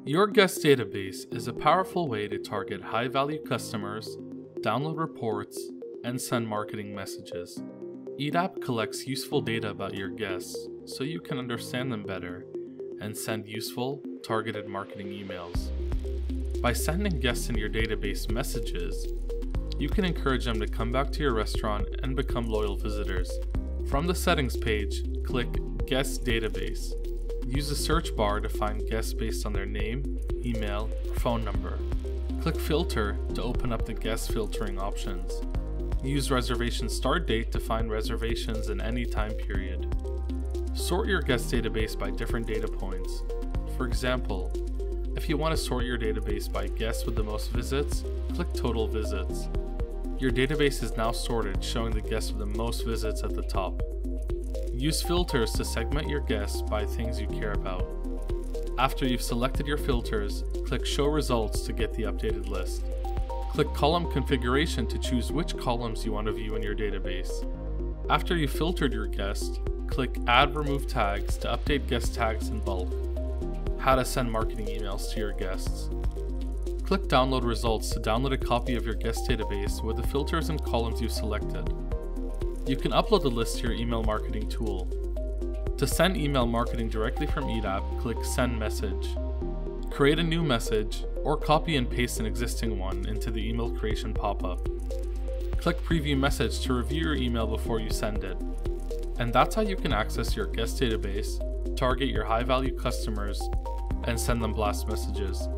Your guest database is a powerful way to target high-value customers, download reports, and send marketing messages. EDAP collects useful data about your guests so you can understand them better and send useful, targeted marketing emails. By sending guests in your database messages, you can encourage them to come back to your restaurant and become loyal visitors. From the settings page, click Guest Database. Use the search bar to find guests based on their name, email, or phone number. Click Filter to open up the guest filtering options. Use reservation start date to find reservations in any time period. Sort your guest database by different data points. For example, if you want to sort your database by guests with the most visits, click Total Visits. Your database is now sorted, showing the guests with the most visits at the top. Use filters to segment your guests by things you care about. After you've selected your filters, click Show Results to get the updated list. Click Column Configuration to choose which columns you want to view in your database. After you've filtered your guest, click Add Remove Tags to update guest tags in bulk. How to send marketing emails to your guests. Click Download Results to download a copy of your guest database with the filters and columns you've selected. You can upload the list to your email marketing tool. To send email marketing directly from EDAP, click Send Message. Create a new message, or copy and paste an existing one into the email creation pop-up. Click Preview Message to review your email before you send it. And that's how you can access your guest database, target your high-value customers, and send them blast messages.